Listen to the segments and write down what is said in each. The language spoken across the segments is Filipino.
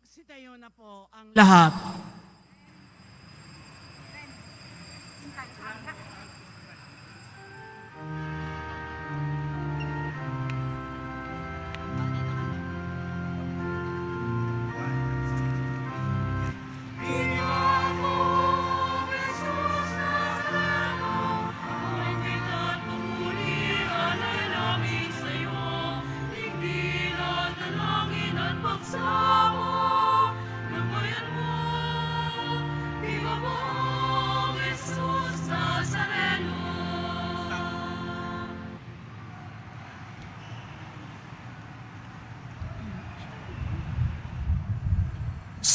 Magsitayo na po ang lahat.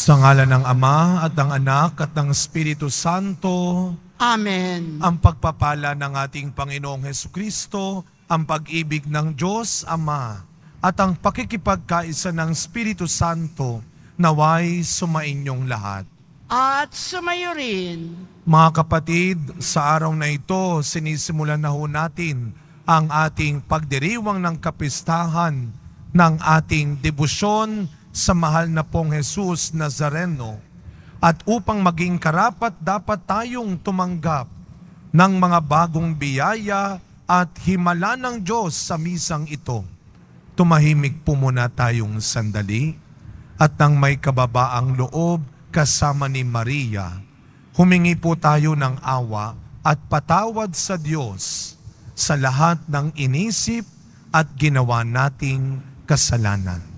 Sa ngalan ng Ama at ng Anak at ng Espiritu Santo, Amen. ang pagpapala ng ating Panginoong Hesukristo, ang pag-ibig ng Diyos Ama, at ang pakikipagkaisa ng Espiritu Santo, naway sumainyong lahat. At sumayo rin. Mga kapatid, sa araw na ito, sinisimulan na ho natin ang ating pagdiriwang ng kapistahan ng ating debosyon sa mahal na pong Jesus Nazareno. At upang maging karapat dapat tayong tumanggap ng mga bagong biyaya at himala ng Diyos sa misang ito. Tumahimik po muna tayong sandali at nang may kababaang loob kasama ni Maria, humingi po tayo ng awa at patawad sa Diyos sa lahat ng inisip at ginawa nating kasalanan.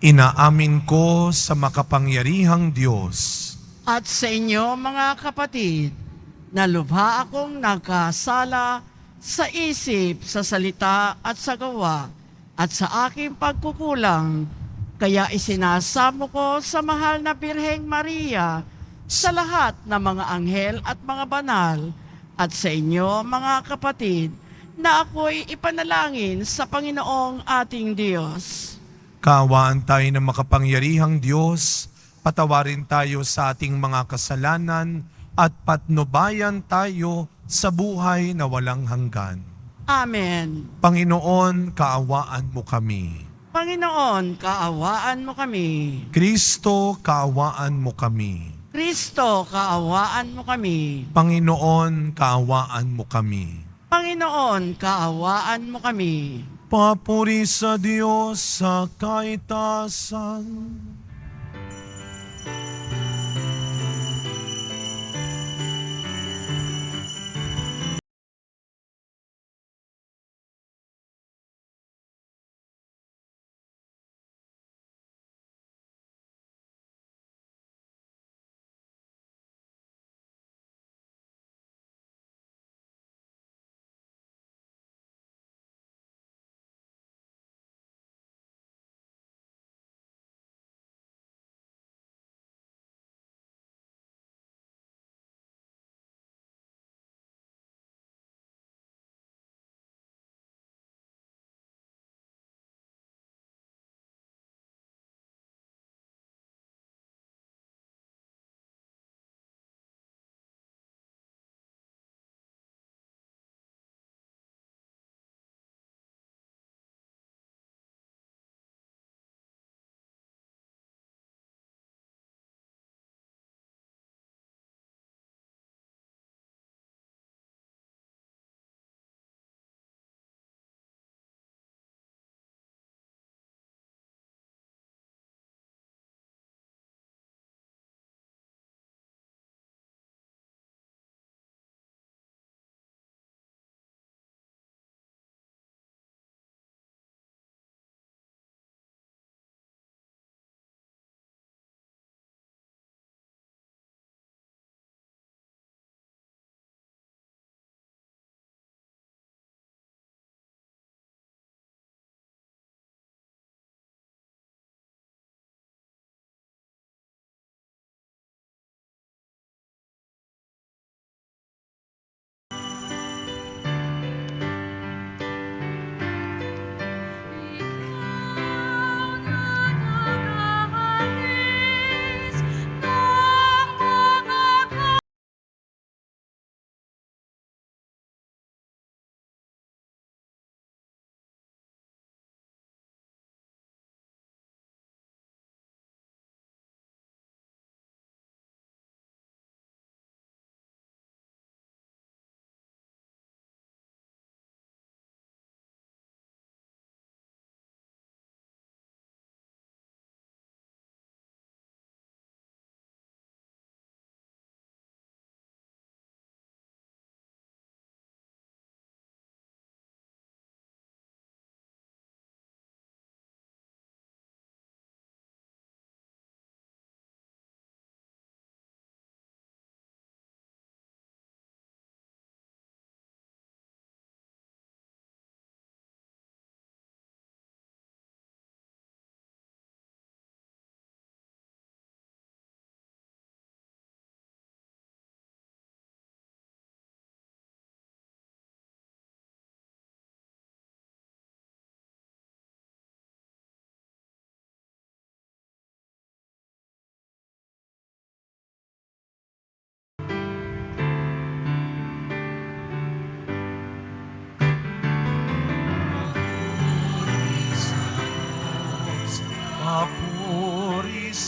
Inaamin ko sa makapangyarihang Diyos At sa inyo mga kapatid, na lubha akong nagkasala sa isip, sa salita at sa gawa, at sa aking pagkukulang, kaya isinasamo ko sa mahal na Birheng Maria, sa lahat ng mga anghel at mga banal, at sa inyo mga kapatid, na ako'y ipanalangin sa Panginoong ating Diyos. Kaawaan tayo ng makapangyarihang Diyos, patawarin tayo sa ating mga kasalanan at patnubayan tayo sa buhay na walang hanggan. Amen. Panginoon, kaawaan mo kami. Panginoon, kaawaan mo kami. Kristo, kaawaan mo kami. Kristo, kaawaan mo kami. Panginoon, kaawaan mo kami. Panginoon, kaawaan mo kami. Papuri sa Diyos sa kaitasan.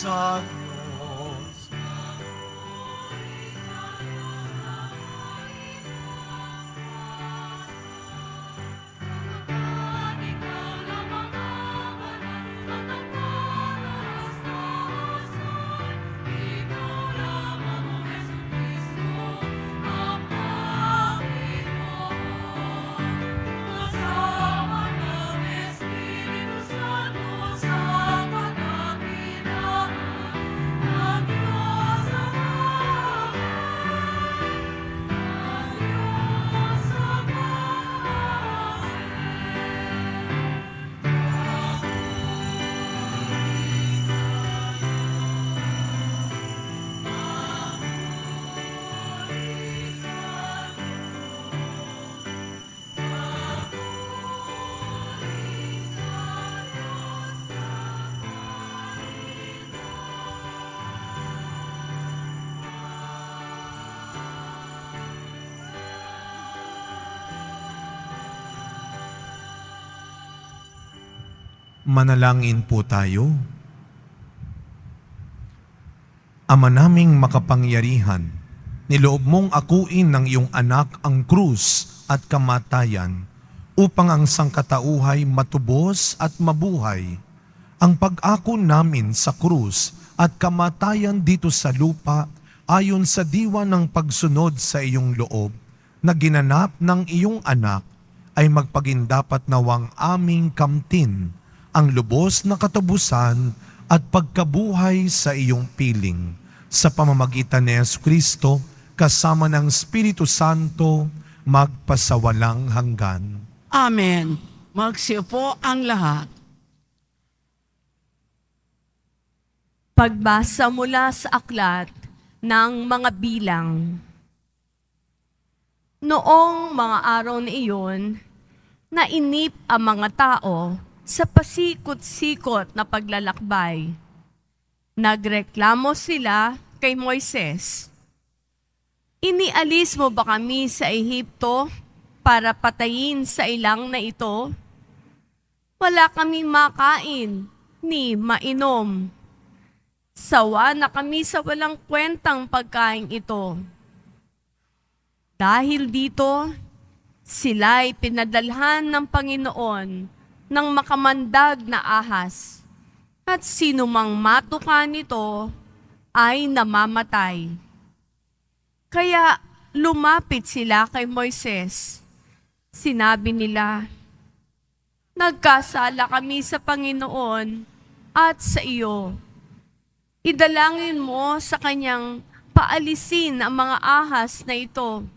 sa Diyos. Manalangin po tayo. Ama naming makapangyarihan, niloob mong akuin ng iyong anak ang krus at kamatayan upang ang sangkatauhay matubos at mabuhay. Ang pag-ako namin sa krus at kamatayan dito sa lupa ayon sa diwa ng pagsunod sa iyong loob na ginanap ng iyong anak ay magpagindapat nawang aming kamtin ang lubos na katapusan at pagkabuhay sa iyong piling. Sa pamamagitan ni Jesucristo, kasama ng Espiritu Santo, magpasawalang hanggan. Amen. Magsiupo ang lahat. Pagbasa mula sa aklat ng mga bilang. Noong mga araw na iyon, nainip ang mga tao sa pasikot-sikot na paglalakbay. Nagreklamo sila kay Moises, "Inialis mo ba kami sa Ehipto para patayin sa ilang na ito? Wala kaming makain ni mainom. Sawa na kami sa walang kwentang pagkain ito." Dahil dito, sila'y pinadalhan ng Panginoon ng makamandag na ahas, at sinumang matuka nito ay namamatay. Kaya lumapit sila kay Moises. Sinabi nila, "Nagkasala kami sa Panginoon at sa iyo. Idalangin mo sa kanyang paalisin ang mga ahas na ito."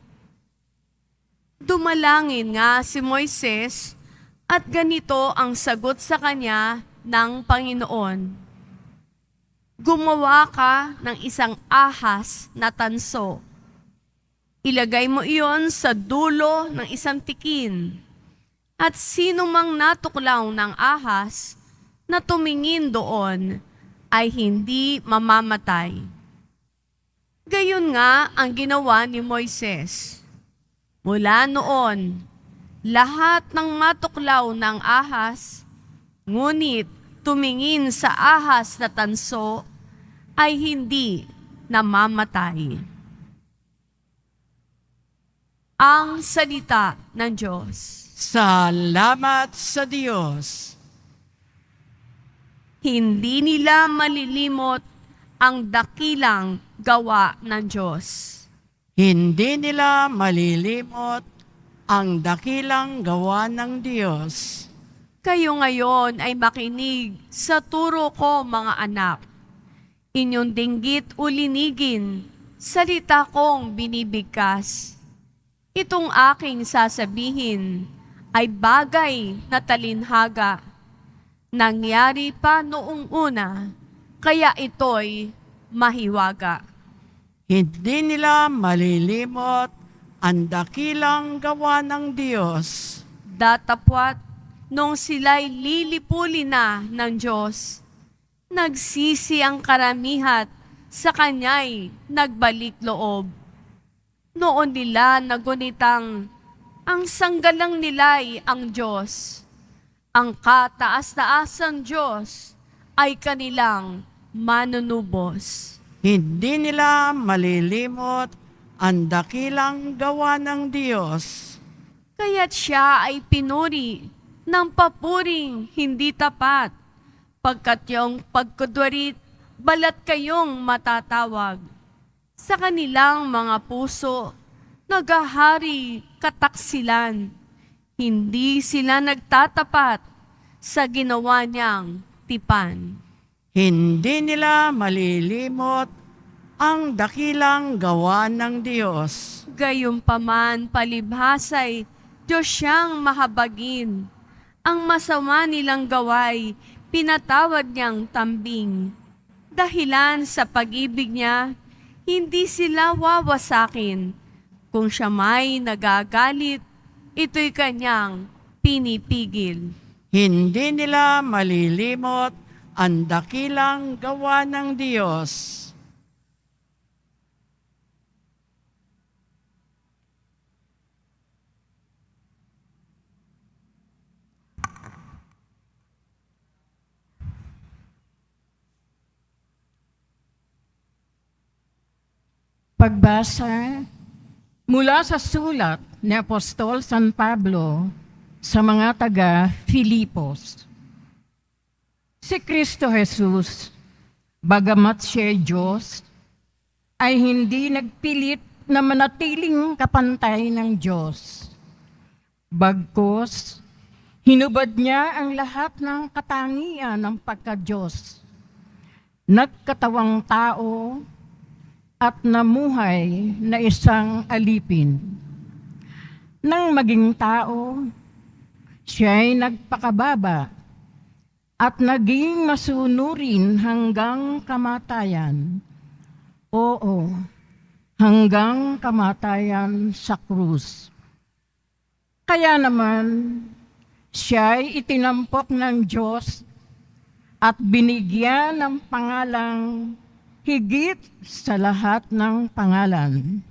Dumalangin nga si Moises at ganito ang sagot sa kanya ng Panginoon, "Gumawa ka ng isang ahas na tanso. Ilagay mo iyon sa dulo ng isang tikin, at sino mang natuklaw ng ahas na tumingin doon ay hindi mamamatay." Gayon nga ang ginawa ni Moises. Mula noon, lahat ng matuklaw ng ahas, ngunit tumingin sa ahas na tanso, ay hindi namamatay. Ang salita ng Diyos. Salamat sa Diyos. Hindi nila malilimot ang dakilang gawa ng Diyos. Hindi nila malilimot ang dakilang gawa ng Diyos. Kayo ngayon ay makinig sa turo ko, mga anak. Inyong dinggit o linigin, salita kong binibigkas. Itong aking sasabihin ay bagay na talinhaga. Nangyari pa noong una, kaya ito'y mahiwaga. Hindi nila malilimot ang dakilang gawa ng Diyos. Datapwat, nung sila'y lilipuli na ng Diyos, nagsisi ang karamihat, sa Kanya'y nagbalik loob. Noon nila nagunitang, ang sanggalang nila'y ang Diyos. Ang kataas-taasang Diyos ay kanilang manunubos. Hindi nila malilimot ang dakilang gawa ng Diyos. Kaya't siya ay pinuri ng papuring hindi tapat, pagkat yung pagkudwarit, balat kayong matatawag. Sa kanilang mga puso, naghahari kataksilan. Hindi sila nagtatapat sa ginawa niyang tipan. Hindi nila malilimot ang dakilang gawa ng Diyos. Gayunpaman palibhasay, Diyos siyang mahabagin. Ang masama nilang gaway, pinatawad niyang tambing. Dahilan sa pag-ibig niya, hindi sila wawasakin. Kung siya may nagagalit, ito'y kanyang pinipigil. Hindi nila malilimot ang dakilang gawa ng Diyos. Pagbasa mula sa sulat ni Apostol San Pablo sa mga taga-Filipos. Si Kristo Jesus, bagamat siya'y Diyos, ay hindi nagpilit na manatiling kapantay ng Diyos. Bagkus, hinubad niya ang lahat ng katangian ng pagka-Diyos. Nagkatawang tao at namuhay na isang alipin. Nang maging tao, siya'y nagpakababa at naging masunurin hanggang kamatayan. Oo, hanggang kamatayan sa krus. Kaya naman, siya'y itinampok ng Diyos at binigyan ng pangalang higit sa lahat ng pangalan.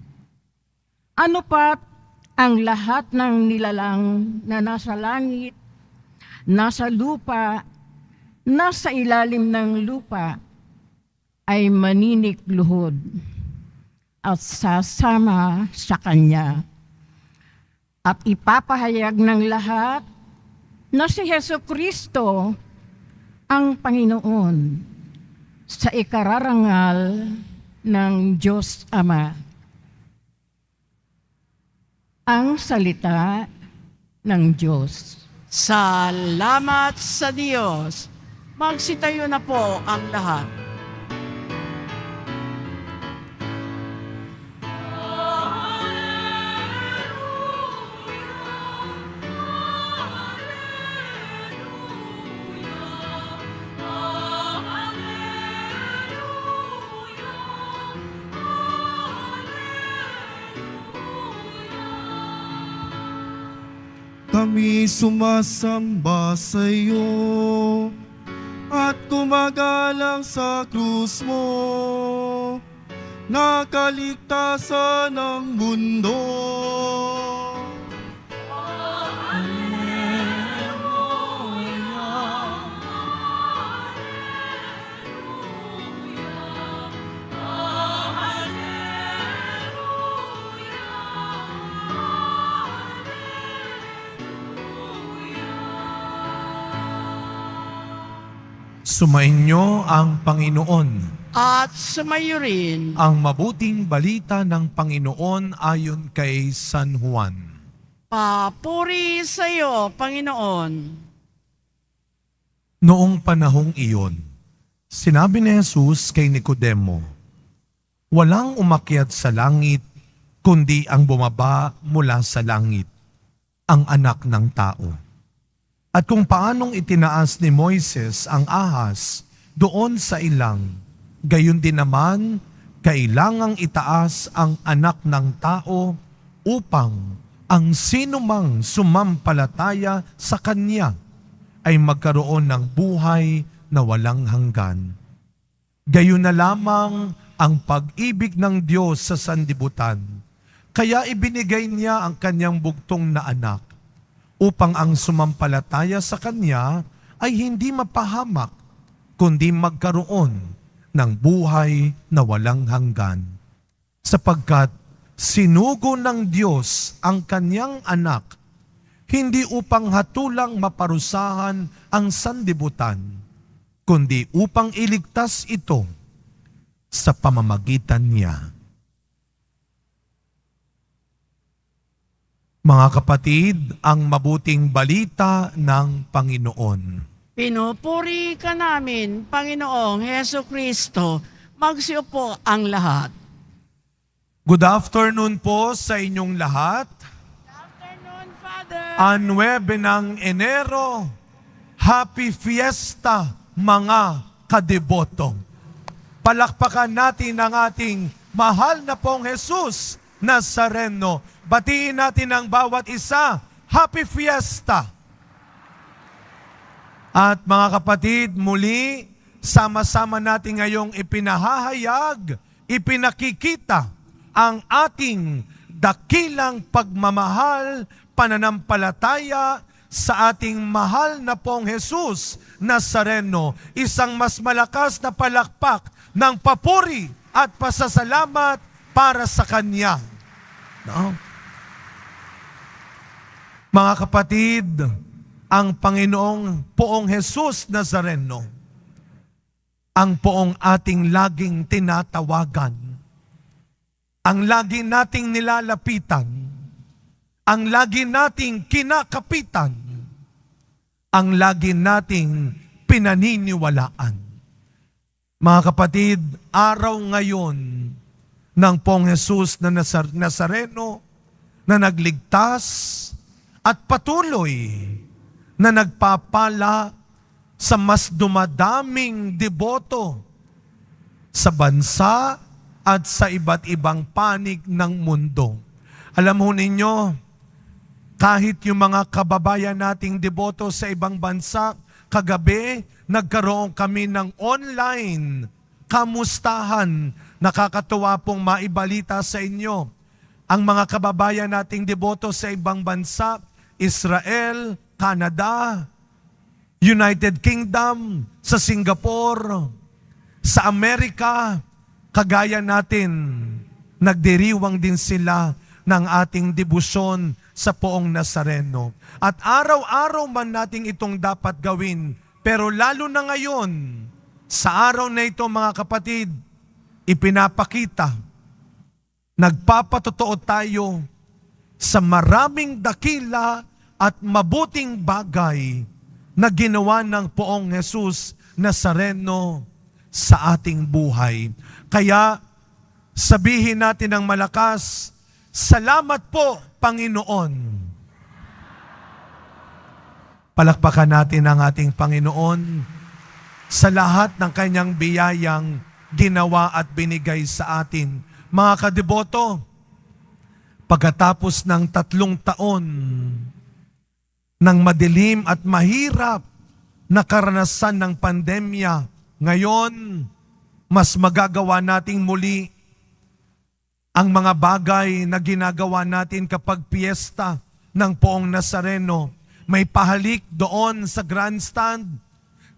Ano pat ang lahat ng nilalang na nasa langit, nasa lupa, nasa ilalim ng lupa, ay maninikluhod at sasama sa Kanya. At ipapahayag ng lahat na si Jesucristo ang Panginoon sa ikararangal ng Diyos Ama. Ang salita ng Diyos. Salamat sa Diyos. Magsitayo na po ang lahat. Kami sumasamba sa iyo at kumagalang sa krus mo, nakaligtasan ng mundo. Sumainyo ang Panginoon. At sumayo rin Ang mabuting balita ng Panginoon ayon kay San Juan. papuri sa iyo, Panginoon. Noong panahong iyon, sinabi ni Jesus kay Nicodemo, walang umakyat sa langit, kundi ang bumaba mula sa langit, ang anak ng tao. At kung paanong itinaas ni Moises ang ahas doon sa ilang, gayon din naman, kailangang itaas ang anak ng tao upang ang sinumang sumampalataya sa Kanya ay magkaroon ng buhay na walang hanggan. Gayon na lamang ang pag-ibig ng Diyos sa sanlibutan, kaya ibinigay niya ang Kanyang bugtong na anak, upang ang sumampalataya sa Kanya ay hindi mapahamak, kundi magkaroon ng buhay na walang hanggan. Sapagkat sinugo ng Diyos ang kanyang anak, hindi upang hatulang maparusahan ang sanlibutan, kundi upang iligtas ito sa pamamagitan niya. Mga kapatid, ang mabuting balita ng Panginoon. Pinupuri ka namin, Panginoong Heso Kristo. Magsiupo ang lahat. Good afternoon po sa inyong lahat. Afternoon, Father. 9 ng Enero, Happy Fiesta mga kadeboto. Palakpakan natin ang ating mahal na pong Jesus Nazareno. Batiin natin ang bawat isa. Happy Fiesta! At mga kapatid, muli, sama-sama natin ngayong ipinahahayag, ipinakikita ang ating dakilang pagmamahal, pananampalataya sa ating mahal na pong Jesus Nazareno. Isang mas malakas na palakpak ng papuri at pasasalamat para sa Kanya. No? Mga kapatid, ang Panginoong Poong Jesus Nazareno, ang poong ating laging tinatawagan, ang lagi nating nilalapitan, ang lagi nating kinakapitan, ang lagi nating pinaniniwalaan. Mga kapatid, araw ngayon ng Poong Jesus na Nazareno na nagligtas at patuloy na nagpapala sa mas dumadaming deboto sa bansa at sa iba't ibang panig ng mundo. Alam ho ninyo, kahit yung mga kababayan nating deboto sa ibang bansa, kagabi nagkaroon kami ng online kamustahan. Nakakatuwa pong maibalita sa inyo. Ang mga kababayan nating deboto sa ibang bansa, Israel, Canada, United Kingdom, sa Singapore, sa Amerika, kagaya natin, nagdiriwang din sila ng ating debosyon sa Poong Nazareno. At araw-araw man natin itong dapat gawin, pero lalo na ngayon, sa araw na ito mga kapatid, ipinapakita, nagpapatotoo tayo sa maraming dakila at mabuting bagay na ginawa ng Poong Jesus Nazareno sa ating buhay. Kaya sabihin natin ng malakas, salamat po, Panginoon. Palakpakan natin ang ating Panginoon sa lahat ng kanyang biyayang ginawa at binigay sa atin. Mga kadeboto, pagkatapos ng 3 taon ng madilim at mahirap na karanasan ng pandemya, ngayon, mas magagawa nating muli ang mga bagay na ginagawa natin kapag piyesta ng Poong Nazareno. May pahalik doon sa grandstand.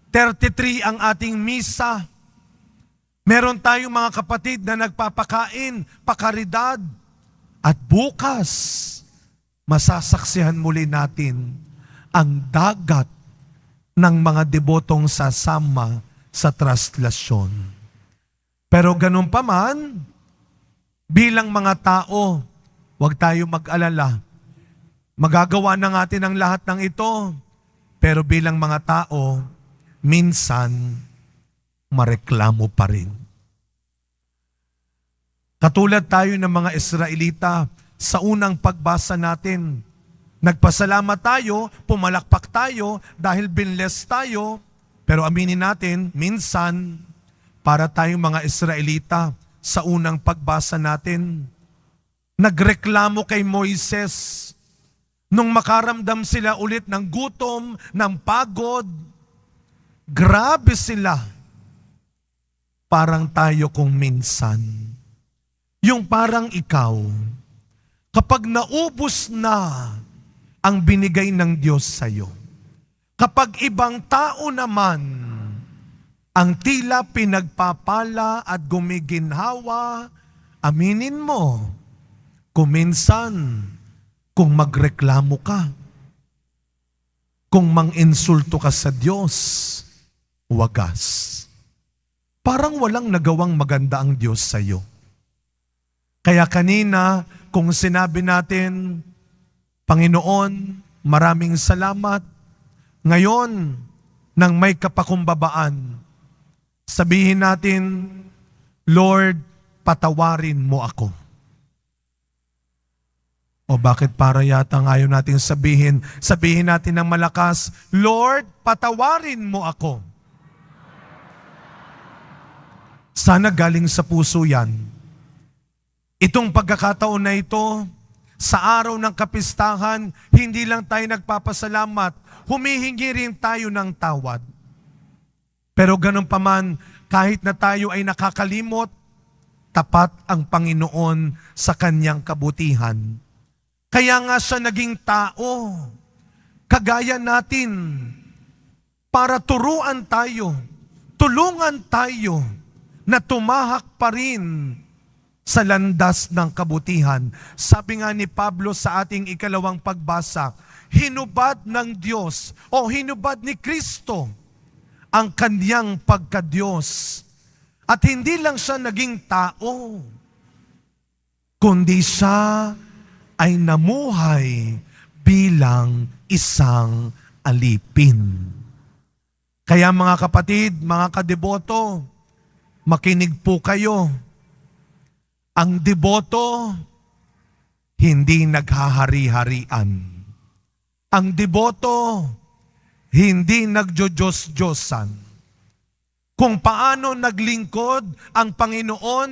33 ang ating misa. Meron tayong mga kapatid na nagpapakain, pakaridad. At bukas, masasaksihan muli natin ang dagat ng mga debotong sasama sa traslasyon. Pero ganun pa man, bilang mga tao, huwag tayo mag-alala. Magagawa na natin ang lahat ng ito, pero bilang mga tao, minsan, mareklamo pa rin. Katulad tayo ng mga Israelita sa unang pagbasa natin. Nagpasalamat tayo, pumalakpak tayo dahil binless tayo, pero aminin natin, minsan, para tayong mga Israelita sa unang pagbasa natin, nagreklamo kay Moises nung makaramdam sila ulit ng gutom, ng pagod. Grabe sila. Parang tayo kung minsan. Yung parang ikaw, kapag naubos na ang binigay ng Diyos sa'yo, kapag ibang tao naman ang tila pinagpapala at gumiginhawa, aminin mo, kuminsan, kung magreklamo ka, kung manginsulto ka sa Diyos, wagas. Parang walang nagawang maganda ang Diyos sa iyo. Kaya kanina, kung sinabi natin, Panginoon, maraming salamat. Ngayon, nang may kapakumbabaan, sabihin natin, Lord, patawarin mo ako. O bakit para yata ngayon natin sabihin natin ng malakas, Lord, patawarin mo ako. Sana galing sa puso yan. Itong pagkakataon na ito, sa araw ng kapistahan, hindi lang tayo nagpapasalamat, humihingi rin tayo ng tawad. Pero ganun pa man, kahit na tayo ay nakakalimot, tapat ang Panginoon sa kanyang kabutihan. Kaya nga siya naging tao, kagaya natin, para turuan tayo, tulungan tayo, na tumahak pa rin sa landas ng kabutihan. Sabi nga ni Pablo sa ating ikalawang pagbasa, hinubad ng Diyos o hinubad ni Kristo ang kanyang pagka-Diyos. At hindi lang siya naging tao, kundi siya ay namuhay bilang isang alipin. Kaya mga kapatid, mga kadeboto, makinig po kayo. Ang deboto, hindi naghahari-harian. Ang deboto, hindi nagjo-Diyos-Diyosan. Kung paano naglingkod ang Panginoon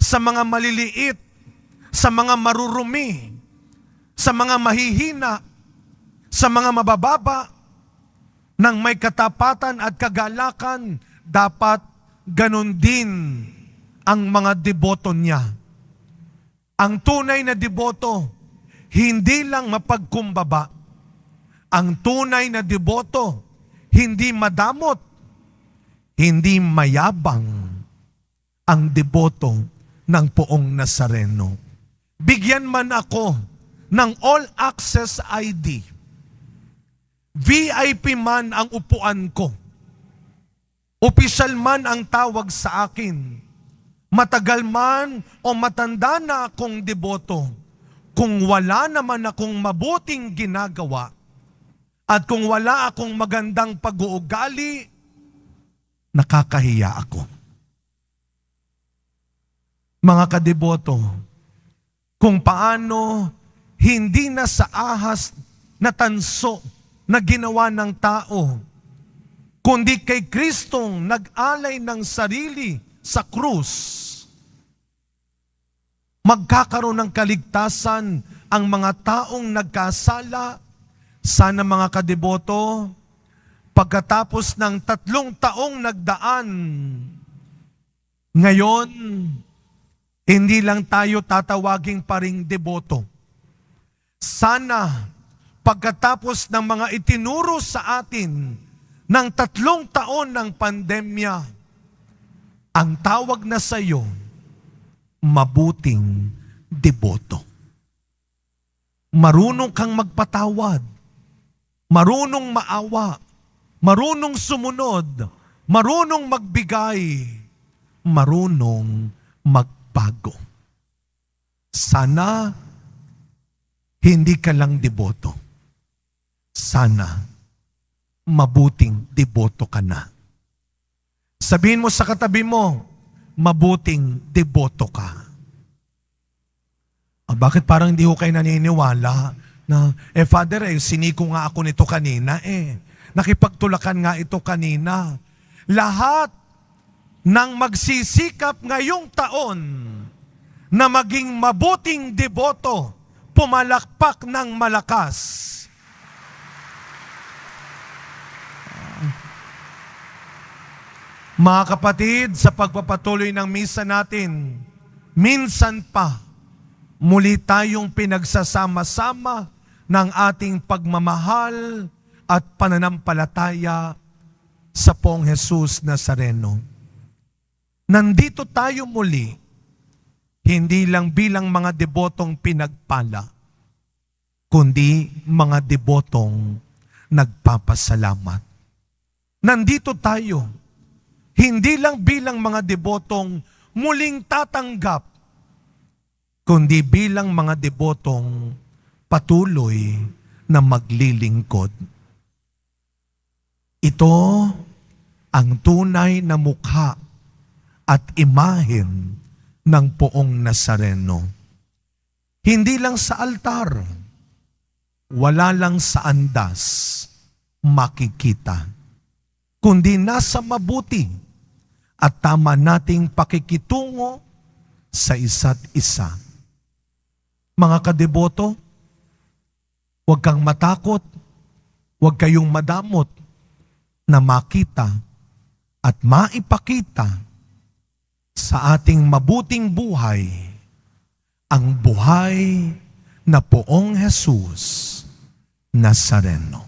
sa mga maliliit, sa mga marurumi, sa mga mahihina, sa mga mabababa, nang may katapatan at kagalakan, dapat ganon din ang mga deboto niya. Ang tunay na deboto, hindi lang mapagkumbaba. Ang tunay na deboto, hindi madamot, hindi mayabang. Ang deboto ng Poong Nazareno. Bigyan man ako ng all-access ID. VIP man ang upuan ko. Opisyal man ang tawag sa akin, matagal man o matanda na akong deboto, kung wala naman akong mabuting ginagawa, at kung wala akong magandang pag-uugali, nakakahiya ako. Mga kadeboto, kung paano hindi na sa ahas na tanso na ginawa ng tao, kundi kay Kristong nag-alay ng sarili sa krus, magkakaroon ng kaligtasan ang mga taong nagkasala. Sana mga kadeboto, pagkatapos ng 3 taong nagdaan, ngayon, hindi lang tayo tatawaging paring deboto. Sana, pagkatapos ng mga itinuro sa atin ng 3 taon ng pandemya, ang tawag na sa iyo, mabuting deboto. Marunong kang magpatawad, marunong maawa, marunong sumunod, marunong magbigay, marunong magbago. Sana, hindi ka lang deboto. Sana, mabuting deboto ka na. Sabihin mo sa katabi mo, mabuting deboto ka. Bakit parang hindi ko kayo naniniwala na, Father, siniko nga ako nito kanina nakipagtulakan nga ito kanina. Lahat ng magsisikap ngayong taon na maging mabuting deboto, pumalakpak ng malakas. Mga kapatid, sa pagpapatuloy ng misa natin, minsan pa, muli tayong pinagsasama ng ating pagmamahal at pananampalataya sa Poong Jesus Nazareno. Nandito tayo muli, hindi lang bilang mga debotong pinagpala, kundi mga debotong nagpapasalamat. Nandito tayo, hindi lang bilang mga debotong muling tatanggap, kundi bilang mga debotong patuloy na maglilingkod. Ito ang tunay na mukha at imahen ng Poong Nazareno. Hindi lang sa altar, wala lang sa andas makikita, kundi nasa mabuti at tama nating pakikitungo sa isa't isa. Mga kadeboto, huwag kang matakot, huwag kayong madamot na makita at maipakita sa ating mabuting buhay ang buhay na Poong Jesus Nazareno.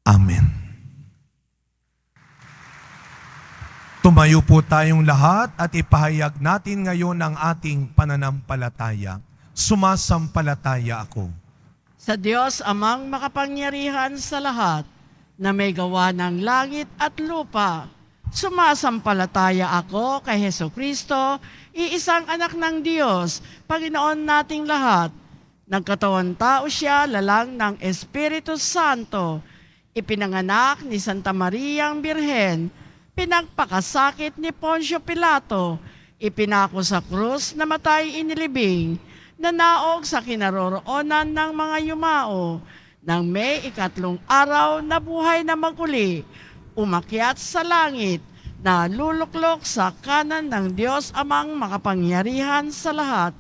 Amen. Tumayo po tayong lahat at ipahayag natin ngayon ang ating pananampalataya. Sumasampalataya ako Sa Diyos amang makapangyarihan sa lahat, na may gawa ng langit at lupa. Sumasampalataya ako kay Hesukristo, iisang anak ng Diyos, Panginoon nating lahat. Nagkatawan tao siya, lalang ng Espiritu Santo. Ipinanganak ni Santa Mariang Birhen, pinagpakasakit ni Poncio Pilato, ipinako sa krus, namatay inilibing, nanaog sa kinaroroonan ng mga yumao, nang may ikatlong araw na buhay na maguli, umakyat sa langit, na luluklok sa kanan ng Diyos amang makapangyarihan sa lahat.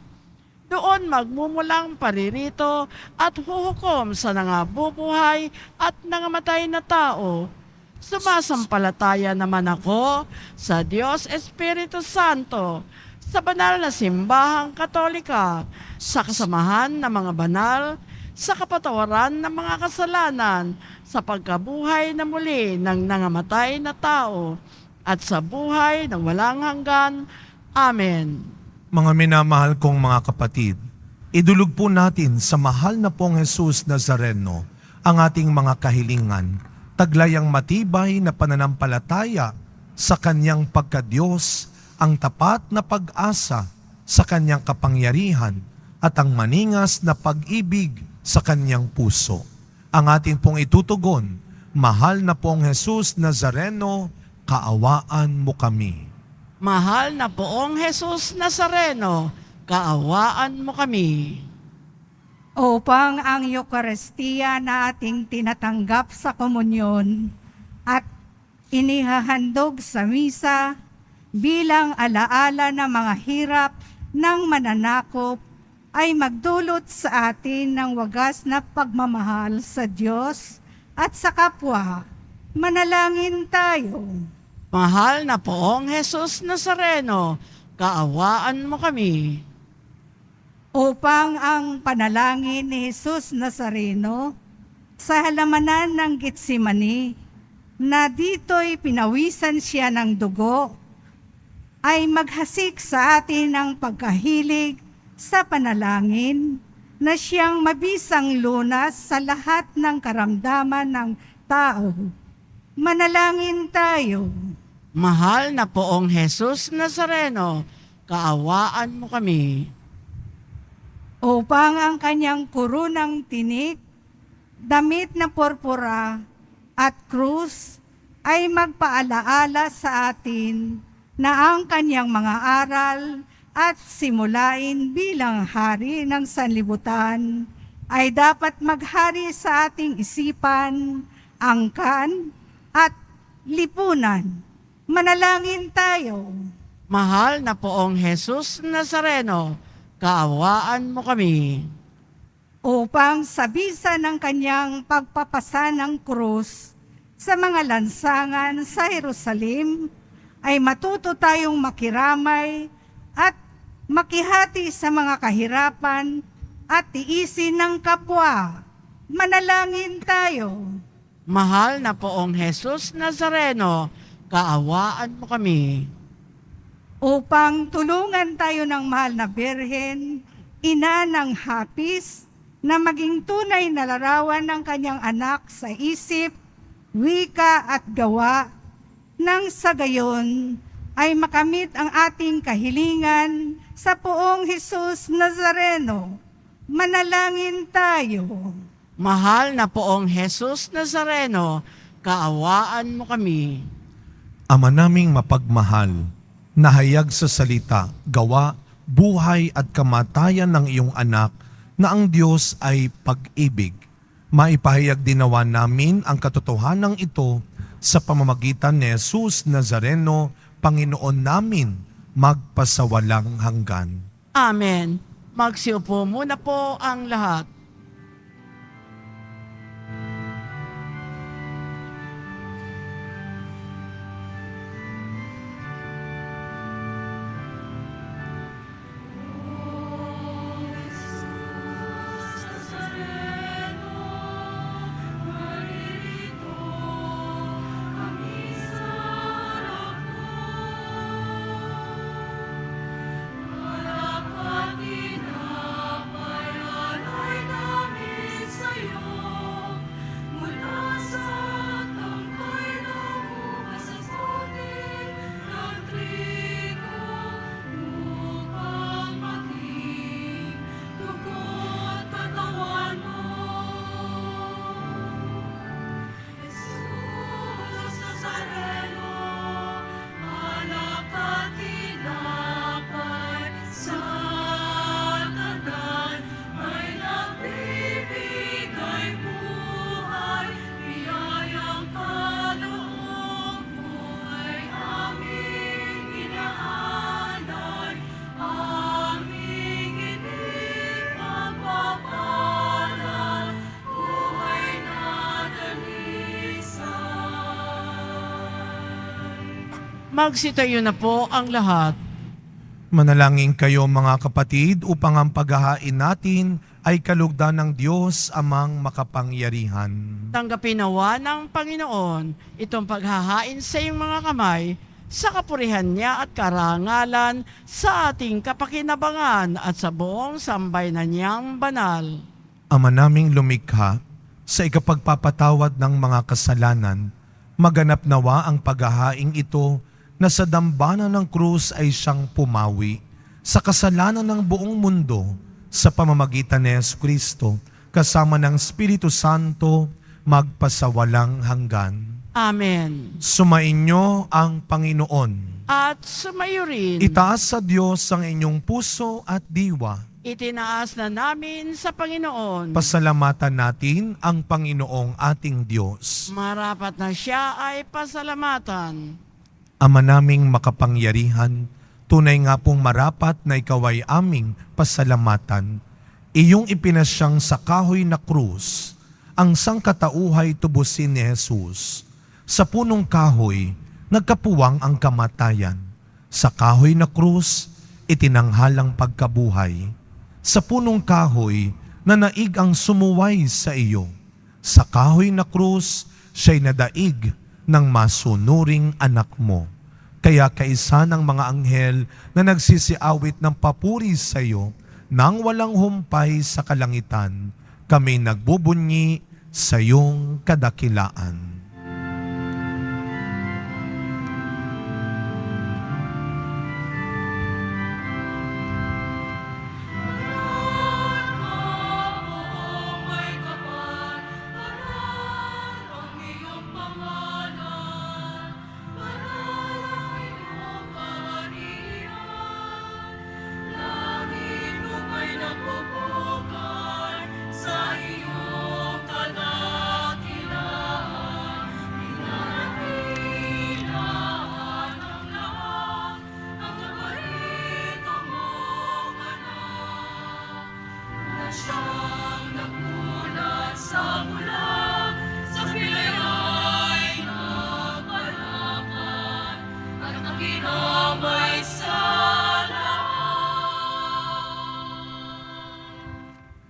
Doon magmumulang paririto at huhukom sa nangabubuhay at nangamatay na tao. Sumasampalataya naman ako sa Diyos Espiritu Santo, sa banal na simbahang Katolika, sa kasamahan ng mga banal, sa kapatawaran ng mga kasalanan, sa pagkabuhay na muli ng nangamatay na tao, at sa buhay na walang hanggan. Amen. Mga minamahal kong mga kapatid, idulog po natin sa mahal na Poong Jesus Nazareno ang ating mga kahilingan, taglayang matibay na pananampalataya sa Kanyang pagkadiyos, ang tapat na pag-asa sa Kanyang kapangyarihan, at ang maningas na pag-ibig sa Kanyang puso. Ang ating pong itutugon, mahal na Poong Jesus Nazareno, kaawaan mo kami. Mahal na Poong Jesus Nazareno, kaawaan mo kami. Upang ang Eucharistia na ating tinatanggap sa komunyon at inihahandog sa misa bilang alaala ng mga hirap ng mananakop ay magdulot sa atin ng wagas na pagmamahal sa Diyos at sa kapwa. Manalangin tayo. Mahal na Poong Jesus Nazareno, kaawaan mo kami. Upang ang panalangin ni Jesus Nazareno sa halamanan ng Getsemani, na dito'y pinawisan siya ng dugo, ay maghasik sa atin ng pagkahilig sa panalangin na siyang mabisang lunas sa lahat ng karamdaman ng tao. Manalangin tayo. Mahal na Poong Jesus Nazareno, kaawaan mo kami. Upang ang kanyang kurunang tinik, damit na purpura at krus ay magpaalaala sa atin na ang kanyang mga aral at simulain bilang hari ng sanlibutan ay dapat maghari sa ating isipan, angkan at lipunan. Manalangin tayo. Mahal na Poong Jesus Nazareno, kaawaan mo kami. Upang sa bisa ng kanyang pagpapasa ng krus sa mga lansangan sa Jerusalem, ay matuto tayong makiramay at makihati sa mga kahirapan at tiisin ng kapwa. Manalangin tayo. Mahal na poong Jesus Nazareno, kaawaan mo kami. Upang tulungan tayo ng mahal na Birhen, ina ng hapis, na maging tunay na larawan ng kanyang anak sa isip, wika at gawa, nang sa gayon ay makamit ang ating kahilingan sa poong Jesus Nazareno. Manalangin tayo. Mahal na poong Jesus Nazareno, kaawaan mo kami. Ama naming mapagmahal, nahayag sa salita, gawa, buhay at kamatayan ng iyong anak na ang Diyos ay pag-ibig. Maipahayag din nawa namin ang katotohanan ito sa pamamagitan ni Jesus Nazareno, Panginoon namin, magpasawalang hanggan. Amen. Magsiupo muna po ang lahat. Magsitayo na po ang lahat. Manalangin kayo mga kapatid upang ang paghahain natin ay kalugdan ng Diyos amang makapangyarihan. Tanggapin nawa ng Panginoon itong paghahain sa iyong mga kamay sa kapurihan niya at karangalan sa ating kapakinabangan at sa buong sambayanan niyang banal. Ama naming lumikha, sa ikapagpapatawad ng mga kasalanan, maganap nawa ang paghahaing ito na sa dambana ng krus ay siyang pumawi sa kasalanan ng buong mundo sa pamamagitan ni Jesucristo kasama ng Espiritu Santo magpasawalang hanggan. Amen. Sumainyo ang Panginoon. At sumayo rin, Itaas sa Diyos ang inyong puso at diwa. itinaas na namin sa Panginoon. Pasalamatan natin ang Panginoong ating Diyos. Marapat na siya ay pasalamatan. Ama naming makapangyarihan, tunay nga pong marapat na ikaw ay aming pasalamatan. Iyong ipinasyang sa kahoy na krus, ang sangkatauhay tubusin ni Jesus. Sa punong kahoy, nagkapuwang ang kamatayan. Sa kahoy na krus, itinanghalang pagkabuhay. Sa punong kahoy, nanaig ang sumuway sa iyo. Sa kahoy na krus, siya'y nadaig ng masunuring anak mo. Kaya kaisa ng mga anghel na nagsisiawit ng papuri sa iyo, nang walang humpay sa kalangitan, kami nagbubunyi sa iyong kadakilaan.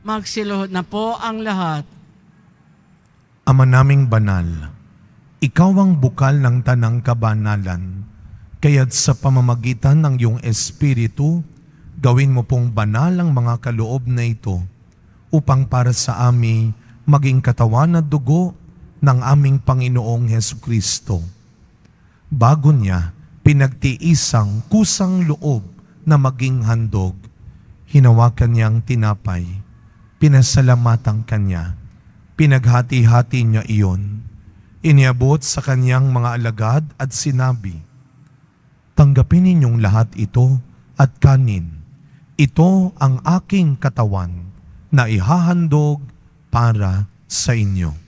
Magsiluhod na po ang lahat. Ama naming banal, ikaw ang bukal ng tanang kabanalan, kaya't sa pamamagitan ng iyong Espiritu, gawin mo pong banal ang mga kaloob na ito, upang para sa amin maging katawan at dugo ng aming Panginoong Hesukristo. Bago niya, pinagtiisang kusang loob na maging handog, hinawakan niyang tinapay, pinasalamatan kanya, pinaghati-hati niya iyon, iniabot sa kanyang mga alagad at sinabi, "Tanggapin ninyong lahat ito at kanin. Ito ang aking katawan na ihahandog para sa inyo."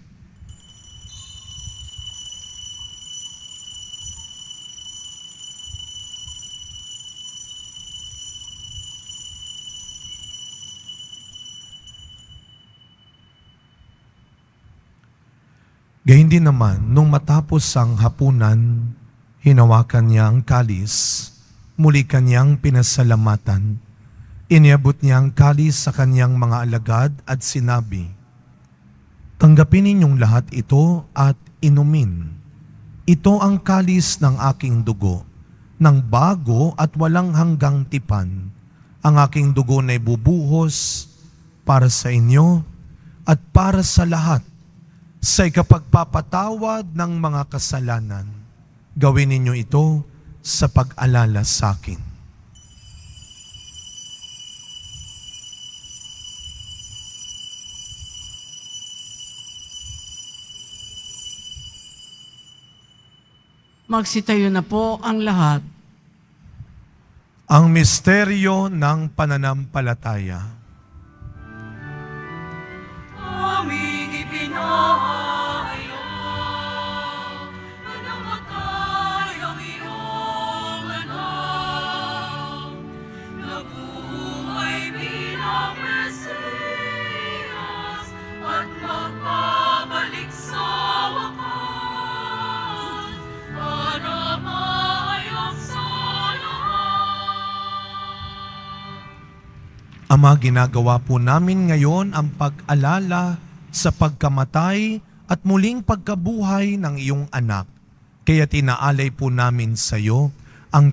Gayun din naman, nung matapos ang hapunan, hinawakan niya ang kalis, muli kanyang pinasalamatan. Iniabot niya ang kalis sa kanyang mga alagad at sinabi, "Tanggapin ninyong lahat ito at inumin. Ito ang kalis ng aking dugo, ng bago at walang hanggang tipan. Ang aking dugo na ibubuhos para sa inyo at para sa lahat, sa ikapagpapatawad ng mga kasalanan. Gawin ninyo ito sa pag-alala sa akin." Magsitayo na po ang lahat. Ang misteryo ng pananampalataya. Aming ipinahayo na namatay ang iyong anak, nabuhay bilang Mesiyas at magbabalik sa wakas para maayos sa lahat. Ama, ginagawa po namin ngayon ang pag-alala sa pagkamatay at muling pagkabuhay ng iyong anak. Kaya tinaalay po namin sa iyo ang